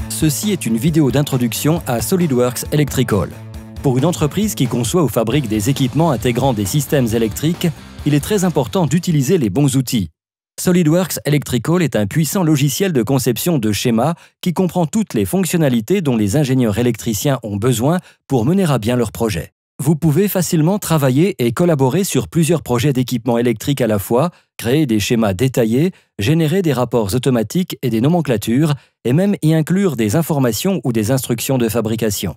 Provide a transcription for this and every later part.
Ceci est une vidéo d'introduction à SolidWorks Electrical. Pour une entreprise qui conçoit ou fabrique des équipements intégrant des systèmes électriques, il est très important d'utiliser les bons outils. SolidWorks Electrical est un puissant logiciel de conception de schémas qui comprend toutes les fonctionnalités dont les ingénieurs électriciens ont besoin pour mener à bien leur projet. Vous pouvez facilement travailler et collaborer sur plusieurs projets d'équipements électriques à la fois, créer des schémas détaillés, générer des rapports automatiques et des nomenclatures, et même y inclure des informations ou des instructions de fabrication.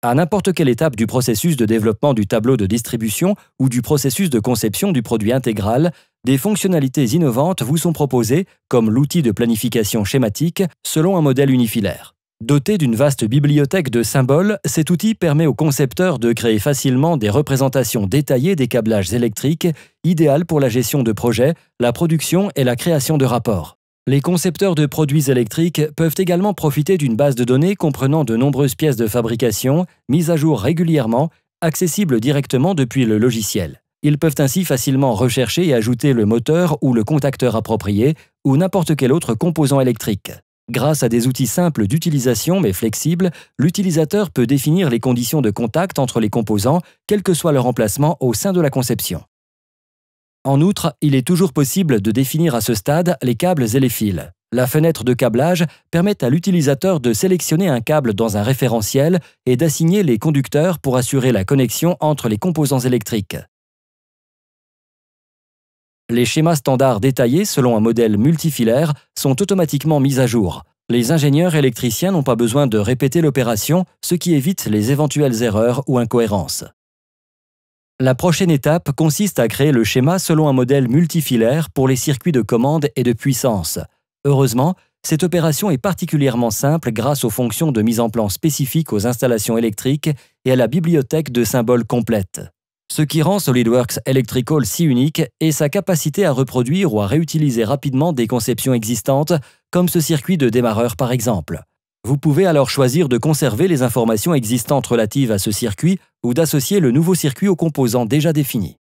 À n'importe quelle étape du processus de développement du tableau de distribution ou du processus de conception du produit intégral, des fonctionnalités innovantes vous sont proposées, comme l'outil de planification schématique selon un modèle unifilaire. Doté d'une vaste bibliothèque de symboles, cet outil permet aux concepteurs de créer facilement des représentations détaillées des câblages électriques, idéales pour la gestion de projets, la production et la création de rapports. Les concepteurs de produits électriques peuvent également profiter d'une base de données comprenant de nombreuses pièces de fabrication, mises à jour régulièrement, accessibles directement depuis le logiciel. Ils peuvent ainsi facilement rechercher et ajouter le moteur ou le contacteur approprié ou n'importe quel autre composant électrique. Grâce à des outils simples d'utilisation mais flexibles, l'utilisateur peut définir les conditions de contact entre les composants, quel que soit leur emplacement au sein de la conception. En outre, il est toujours possible de définir à ce stade les câbles et les fils. La fenêtre de câblage permet à l'utilisateur de sélectionner un câble dans un référentiel et d'assigner les conducteurs pour assurer la connexion entre les composants électriques. Les schémas standards détaillés selon un modèle multifilaire sont automatiquement mis à jour. Les ingénieurs électriciens n'ont pas besoin de répéter l'opération, ce qui évite les éventuelles erreurs ou incohérences. La prochaine étape consiste à créer le schéma selon un modèle multifilaire pour les circuits de commande et de puissance. Heureusement, cette opération est particulièrement simple grâce aux fonctions de mise en plan spécifiques aux installations électriques et à la bibliothèque de symboles complète. Ce qui rend SolidWorks Electrical si unique est sa capacité à reproduire ou à réutiliser rapidement des conceptions existantes, comme ce circuit de démarreur par exemple. Vous pouvez alors choisir de conserver les informations existantes relatives à ce circuit ou d'associer le nouveau circuit aux composants déjà définis.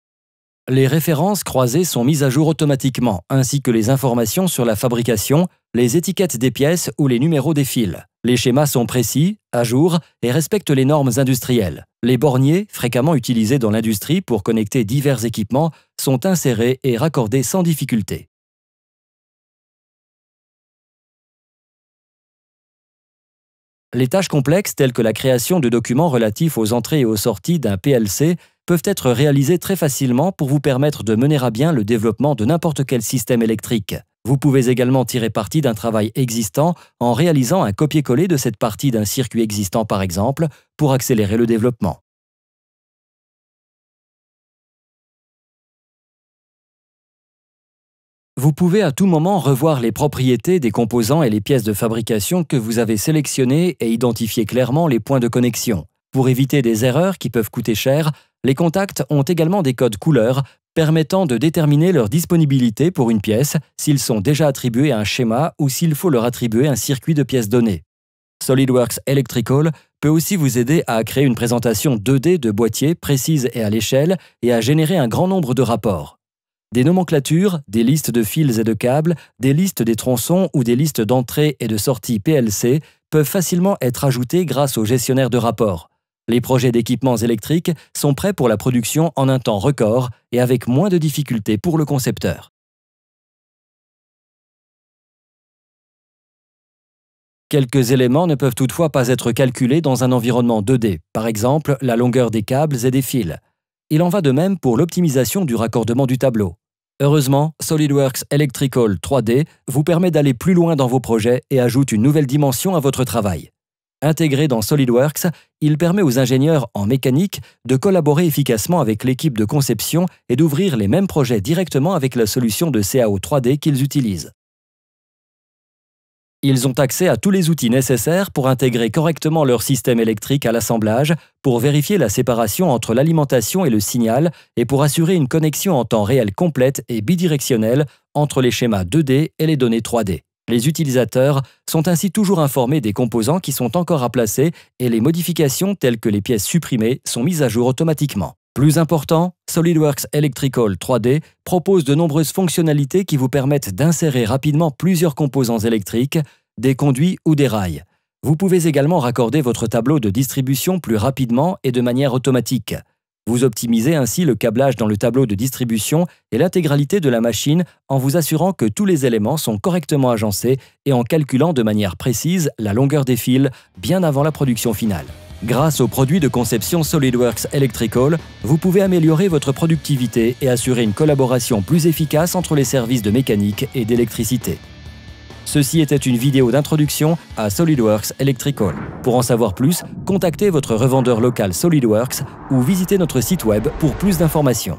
Les références croisées sont mises à jour automatiquement, ainsi que les informations sur la fabrication, les étiquettes des pièces ou les numéros des fils. Les schémas sont précis, à jour et respectent les normes industrielles. Les borniers, fréquemment utilisés dans l'industrie pour connecter divers équipements, sont insérés et raccordés sans difficulté. Les tâches complexes telles que la création de documents relatifs aux entrées et aux sorties d'un PLC peuvent être réalisées très facilement pour vous permettre de mener à bien le développement de n'importe quel système électrique. Vous pouvez également tirer parti d'un travail existant en réalisant un copier-coller de cette partie d'un circuit existant par exemple, pour accélérer le développement. Vous pouvez à tout moment revoir les propriétés des composants et les pièces de fabrication que vous avez sélectionnées et identifier clairement les points de connexion. Pour éviter des erreurs qui peuvent coûter cher, les contacts ont également des codes couleurs permettant de déterminer leur disponibilité pour une pièce, s'ils sont déjà attribués à un schéma ou s'il faut leur attribuer un circuit de pièces données. SolidWorks Electrical peut aussi vous aider à créer une présentation 2D de boîtiers précise et à l'échelle et à générer un grand nombre de rapports. Des nomenclatures, des listes de fils et de câbles, des listes des tronçons ou des listes d'entrées et de sorties PLC peuvent facilement être ajoutées grâce au gestionnaire de rapports. Les projets d'équipements électriques sont prêts pour la production en un temps record et avec moins de difficultés pour le concepteur. Quelques éléments ne peuvent toutefois pas être calculés dans un environnement 2D, par exemple la longueur des câbles et des fils. Il en va de même pour l'optimisation du raccordement du tableau. Heureusement, SolidWorks Electrical 3D vous permet d'aller plus loin dans vos projets et ajoute une nouvelle dimension à votre travail. Intégré dans SolidWorks, il permet aux ingénieurs en mécanique de collaborer efficacement avec l'équipe de conception et d'ouvrir les mêmes projets directement avec la solution de CAO 3D qu'ils utilisent. Ils ont accès à tous les outils nécessaires pour intégrer correctement leur système électrique à l'assemblage, pour vérifier la séparation entre l'alimentation et le signal et pour assurer une connexion en temps réel complète et bidirectionnelle entre les schémas 2D et les données 3D. Les utilisateurs sont ainsi toujours informés des composants qui sont encore à placer et les modifications telles que les pièces supprimées sont mises à jour automatiquement. Plus important, SolidWorks Electrical 3D propose de nombreuses fonctionnalités qui vous permettent d'insérer rapidement plusieurs composants électriques, des conduits ou des rails. Vous pouvez également raccorder votre tableau de distribution plus rapidement et de manière automatique. Vous optimisez ainsi le câblage dans le tableau de distribution et l'intégralité de la machine en vous assurant que tous les éléments sont correctement agencés et en calculant de manière précise la longueur des fils bien avant la production finale. Grâce aux produits de conception SolidWorks Electrical, vous pouvez améliorer votre productivité et assurer une collaboration plus efficace entre les services de mécanique et d'électricité. Ceci était une vidéo d'introduction à SolidWorks Electrical. Pour en savoir plus, contactez votre revendeur local SolidWorks ou visitez notre site web pour plus d'informations.